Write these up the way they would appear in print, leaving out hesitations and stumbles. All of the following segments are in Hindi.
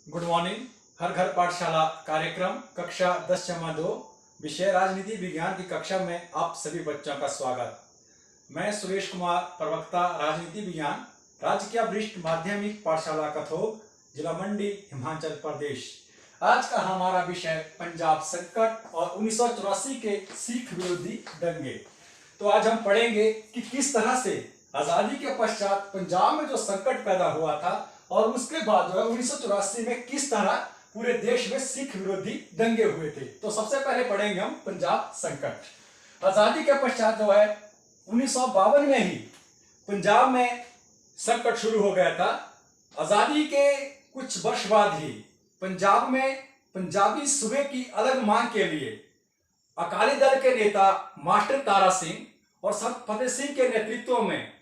Good morning. हर घर पाठशाला कार्यक्रम कक्षा 10/2 विषय राजनीति विज्ञान की कक्षा में आप सभी बच्चों का स्वागत। मैं सुरेश कुमार, प्रवक्ता राजनीति विज्ञान, राजकीय वरिष्ठ माध्यमिक पाठशाला कथोग, जिला मंडी, हिमाचल प्रदेश। आज का हमारा विषय पंजाब संकट और 1984 के सिख विरोधी दंगे। तो आज हम पढ़ेंगे कि किस तरह से आजादी के पश्चात पंजाब में जो संकट पैदा हुआ था और उसके बाद जो है 1984 में किस तरह पूरे देश में सिख विरोधी दंगे हुए थे। तो सबसे पहले पढ़ेंगे हम पंजाब संकट। आजादी के पश्चात जो है 1952 में ही पंजाब में संकट शुरू हो गया था। आजादी के कुछ वर्ष बाद ही पंजाब में पंजाबी सूबे की अलग मांग के लिए अकाली दल के नेता मास्टर तारा सिंह और सर फतेह सिंह के नेतृत्व में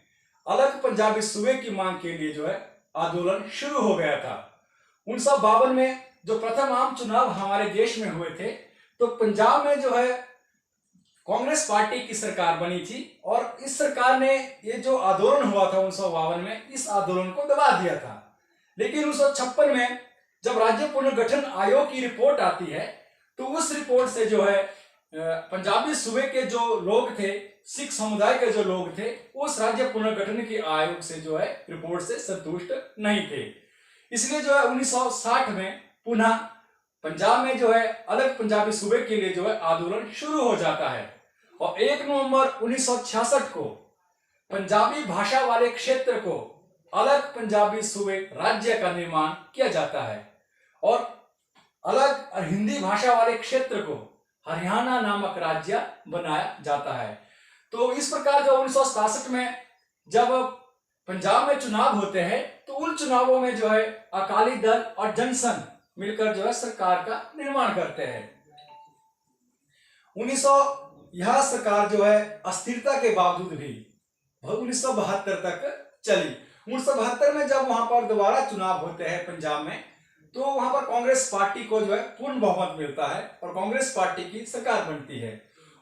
अलग पंजाबी सूबे की मांग के लिए जो है आंदोलन शुरू हो गया था। 1952 में जो प्रथम आम चुनाव हमारे देश में हुए थे, तो पंजाब में जो है कांग्रेस पार्टी की सरकार बनी थी और इस सरकार ने ये जो आंदोलन हुआ था 1952 में, इस आंदोलन को दबा दिया था। लेकिन 1956 में जब राज्य पुनर्गठन आयोग की रिपोर्ट आती है, तो उस रिपोर्ट से जो है पंजाबी सूबे के जो लोग थे, सिख समुदाय के जो लोग थे, उस राज्य पुनर्गठन के आयोग से जो है रिपोर्ट से संतुष्ट नहीं थे। इसलिए जो है 1960 में पुनः पंजाब में जो है अलग पंजाबी सूबे के लिए जो है आंदोलन शुरू हो जाता है और 1 नवंबर 1966 को पंजाबी भाषा वाले क्षेत्र को अलग पंजाबी सूबे राज्य का निर्माण किया जाता है और अलग हिंदी भाषा वाले क्षेत्र को हरियाणा नामक राज्य बनाया जाता है। तो इस प्रकार जो 1967 में जब पंजाब में चुनाव होते हैं, तो उन चुनावों में जो है अकाली दल और जनसंघ मिलकर जो है सरकार का निर्माण करते हैं। 1900 यह सरकार जो है अस्थिरता के बावजूद भी 1972 तक चली। 1972 में जब वहां पर दोबारा चुनाव होते हैं पंजाब में, तो वहां पर कांग्रेस पार्टी को जो है पूर्ण बहुमत मिलता है और कांग्रेस पार्टी की सरकार बनती है।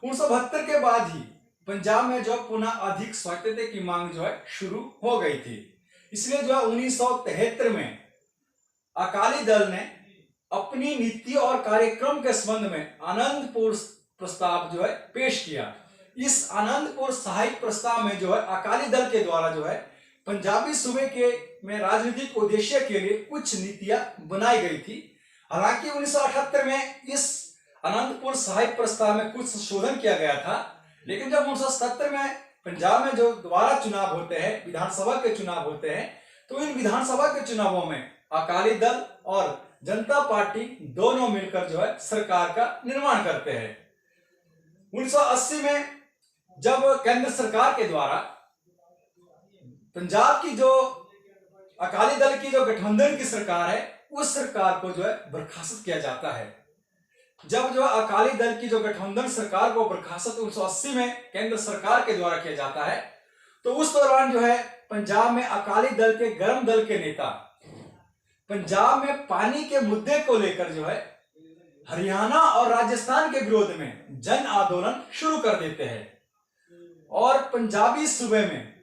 1972 के बाद ही पंजाब में जो पुनः अधिक स्वायत्तता की मांग जो है शुरू हो गई थी। इसलिए जो है 1973 में अकाली दल ने अपनी नीति और कार्यक्रम के संबंध में आनंदपुर प्रस्ताव जो है पेश किया। इस आनंदपुर साहिब प्रस्ताव में जो है अकाली दल के द्वारा जो है पंजाबी सूबे के में राजनीतिक उद्देश्य के लिए कुछ नीतियां बनाई गई थी। हालांकि 1978 में इस आनंदपुर साहिब प्रस्ताव में कुछ संशोधन किया गया था, लेकिन जब 1977 में पंजाब में जो दोबारा चुनाव होते हैं, विधानसभा के चुनाव होते हैं, तो इन विधानसभा के चुनावों में अकाली दल और जनता पार्टी दोनों मिलकर जो है सरकार का निर्माण करते हैं। 1980 में जब केंद्र सरकार के द्वारा पंजाब की जो अकाली दल की जो गठबंधन की सरकार है, उस सरकार को जो है बर्खास्त किया जाता है। जब जो अकाली दल की जो गठबंधन सरकार को बर्खास्त 1980 में केंद्र सरकार के द्वारा किया जाता है, तो उस दौरान जो है पंजाब में अकाली दल के गर्म दल के नेता पंजाब में पानी के मुद्दे को लेकर जो है हरियाणा और राजस्थान के विरोध में जन आंदोलन शुरू कर देते हैं और पंजाबी सूबे में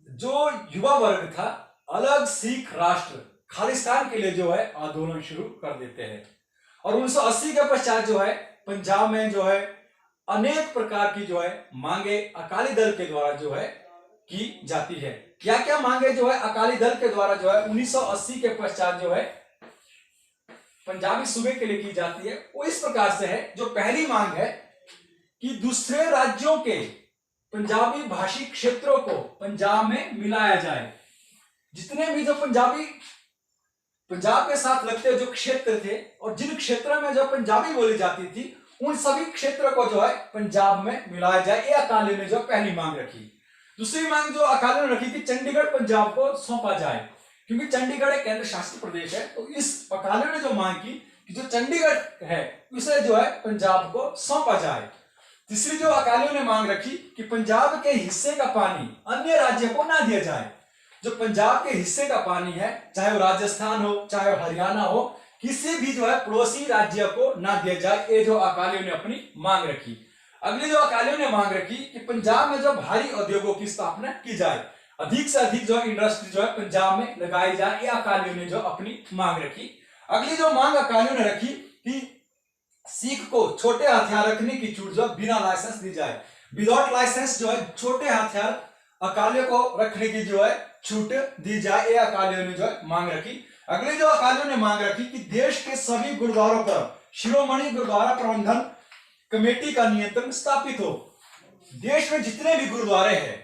जो युवा वर्ग था, अलग सिख राष्ट्र खालिस्तान के लिए जो है आंदोलन शुरू कर देते हैं। और 1980 के पश्चात जो है पंजाब में जो है अनेक प्रकार की जो है मांगे अकाली दल के द्वारा जो है की जाती है। क्या क्या मांगे जो है अकाली दल के द्वारा जो है 1980 के पश्चात जो है पंजाबी सूबे के लिए की जाती है, वो इस प्रकार से है। जो पहली मांग है कि दूसरे राज्यों के पंजाबी भाषी क्षेत्रों को पंजाब में मिलाया जाए। जितने भी जो पंजाब के साथ लगते जो क्षेत्र थे और जिन क्षेत्रों में जो पंजाबी बोली जाती थी, उन सभी क्षेत्रों को जो है पंजाब में मिलाया जाए, ये अकाली ने जो पहली मांग रखी। दूसरी मांग जो अकाली ने रखी कि चंडीगढ़ पंजाब को सौंपा जाए, क्योंकि चंडीगढ़ एक केंद्र शासित प्रदेश है। तो इस अकाली ने जो मांग की कि जो चंडीगढ़ है उसे जो है पंजाब को सौंपा जाए। तीसरी जो अकालियों ने मांग रखी कि पंजाब के हिस्से का पानी अन्य राज्य को ना दिया जाए। जो पंजाब के हिस्से का पानी है, चाहे वो राजस्थान हो चाहे वो हरियाणा हो, किसी भी जो है पड़ोसी राज्य को ना दिया जाए, ये जो अकालियों ने अपनी मांग रखी। अगली जो अकालियों ने मांग रखी कि पंजाब में जो भारी उद्योगों की स्थापना की जाए, अधिक से अधिक जो इंडस्ट्री जो है पंजाब में लगाई जाए, ये अकालियों ने जो अपनी मांग रखी। अगली जो मांग अकालियों ने रखी कि सिख को छोटे हथियार रखने की छूट जो बिना लाइसेंस दी जाए, विदाउट लाइसेंस जो है छोटे हथियार अकालियों को रखने की जो है छूट दी जाए, ये अकालियों ने जो है मांग रखी। अगली जो अकालियों ने मांग रखी कि देश के सभी गुरुद्वारों पर शिरोमणि गुरुद्वारा प्रबंधन कमेटी का नियंत्रण स्थापित हो। देश में जितने भी गुरुद्वारे हैं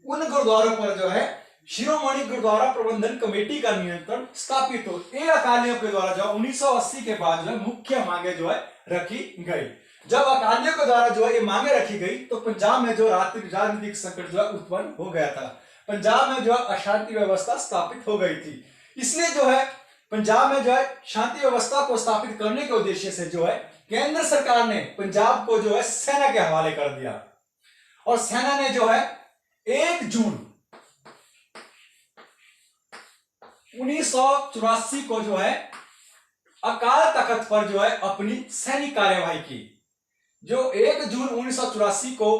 उन गुरुद्वारों पर जो है शिरोमणि गुरुद्वारा प्रबंधन कमेटी का नियंत्रण स्थापित हो। ये अकालियों के द्वारा जो 1980 के बाद जो है मुख्य मांगे जो है रखी गई। जब अकालियों के द्वारा जो है ये मांगे रखी गई तो पंजाब में जो राजनीतिक संकट जो है उत्पन्न हो गया था। पंजाब में जो है अशांति व्यवस्था स्थापित हो गई थी। इसलिए जो है पंजाब में जो है शांति व्यवस्था को स्थापित करने के उद्देश्य से जो है केंद्र सरकार ने पंजाब को जो है सेना के हवाले कर दिया और सेना ने जो है 1 जून 1984 को जो है अकाल तख्त पर जो है अपनी सैनिक कार्यवाही की। जो 1 जून 1984 को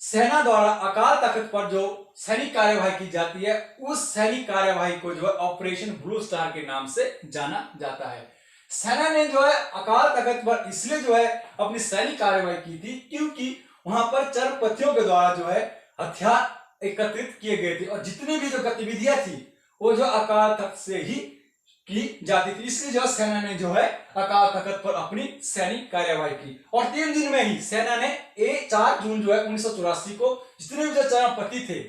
सेना द्वारा अकाल तख्त पर जो सैनिक कार्यवाही की जाती है उस सैनिक कार्यवाही को जो है ऑपरेशन ब्लू स्टार के नाम से जाना जाता है। सेना ने जो है अकाल तख्त पर इसलिए जो है अपनी सैनिक कार्यवाही की थी क्योंकि वहां पर चरपथियों के द्वारा जो है हथियार एकत्रित किए गए थे और जितनी भी जो गतिविधियां थी वो जो अकाल तख्त से ही की जाती थी। इसलिए जो सेना ने जो है अकाल तख्त पर अपनी सैनिक कार्यवाही की और 3 दिन में ही सेना ने 4 जून जो है 1984 को जितने भी जो चरपति थे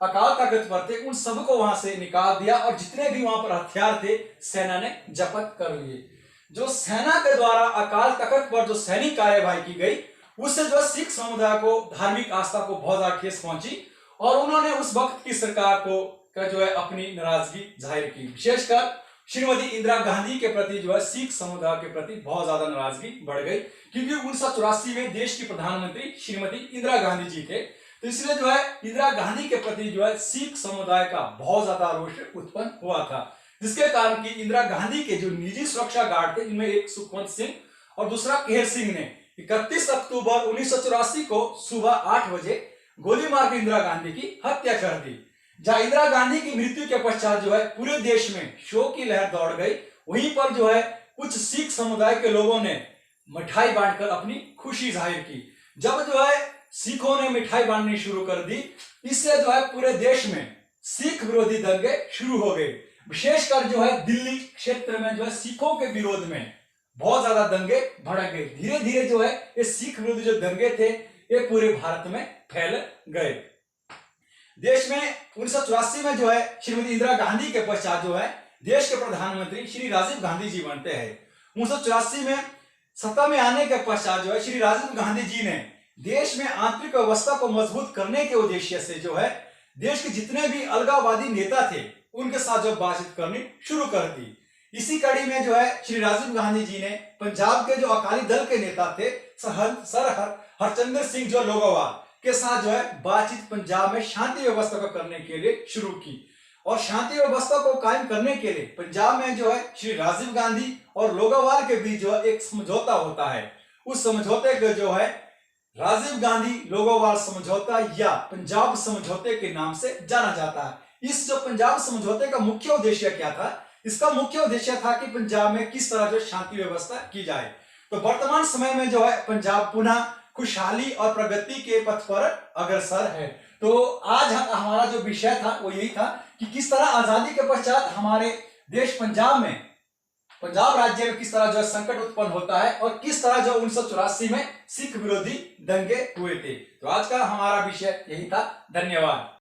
अकाल तख्त पर थे उन सबको वहां से निकाल दिया और जितने भी वहां पर हथियार थे सेना ने जब्त कर लिए। जो सेना के द्वारा अकाल तख्त पर जो सैनिक कार्यवाही की गई उससे जो सिख समुदाय को धार्मिक आस्था को बहुत ज्यादा ठेस पहुंची और उन्होंने उस वक्त की सरकार को जो है अपनी नाराजगी जाहिर की। विशेषकर श्रीमती इंदिरा गांधी के प्रति जो है सिख समुदाय के प्रति बहुत ज्यादा नाराजगी बढ़ गई क्योंकि 1984 में देश की प्रधानमंत्री श्रीमती इंदिरा गांधी जी थे। तो इसलिए जो है इंदिरा गांधी के प्रति जो है सिख समुदाय का बहुत ज्यादा रोष उत्पन्न हुआ था, जिसके कारण कि इंदिरा गांधी के जो निजी सुरक्षा गार्ड थे जिनमें एक सुखवंत सिंह और दूसरा केहर सिंह ने 31 अक्टूबर 1984 को सुबह 8 बजे गोली मार के इंदिरा गांधी की हत्या कर दी। जहां इंदिरा गांधी की मृत्यु के पश्चात जो है पूरे देश में शोक की लहर दौड़ गई, वहीं पर जो है कुछ सिख समुदाय के लोगों ने मिठाई बांटकर अपनी खुशी जाहिर की। जब जो है सिखों ने मिठाई बांटनी शुरू कर दी, इससे जो है पूरे देश में सिख विरोधी दंगे शुरू हो गए। विशेषकर जो है दिल्ली क्षेत्र में जो है सिखों के विरोध में बहुत ज्यादा दंगे भड़क गए। धीरे धीरे जो है ये सिख विरोधी जो दंगे थे ये पूरे भारत में फैल गए। देश में 1984 में जो है श्रीमती इंदिरा गांधी के पश्चात जो है देश के प्रधानमंत्री श्री राजीव गांधी जी बनते हैं। 1984 में सत्ता में आने के पश्चात जो है श्री राजीव गांधी जी ने देश में आंतरिक व्यवस्था को मजबूत करने के उद्देश्य से जो है देश के जितने भी अलगाववादी नेता थे उनके साथ जो बातचीत करनी शुरू कर दी। इसी कड़ी में जो है श्री राजीव गांधी जी ने पंजाब के जो अकाली दल के नेता थे सर हरचंद्र सिंह जो लोगोवाल के साथ जो है बातचीत पंजाब में शांति व्यवस्था को करने के लिए शुरू की और शांति व्यवस्था को कायम करने के लिए पंजाब में जो है श्री राजीव गांधी और लोगोवाल के बीच जो है एक समझौता होता है। उस समझौते को जो है राजीव गांधी लोगोवाल समझौता या पंजाब समझौते के नाम से जाना जाता है। इस जो पंजाब समझौते का मुख्य उद्देश्य क्या था? इसका मुख्य उद्देश्य था कि पंजाब में किस तरह जो शांति व्यवस्था की जाए। तो वर्तमान समय में जो है पंजाब पुनः खुशहाली और प्रगति के पथ पर अग्रसर है। तो आज हमारा जो विषय था वो यही था कि किस तरह आजादी के पश्चात हमारे देश पंजाब राज्य में किस तरह जो संकट उत्पन्न होता है और किस तरह जो 1984 में सिख विरोधी दंगे हुए थे। तो आज का हमारा विषय यही था। धन्यवाद।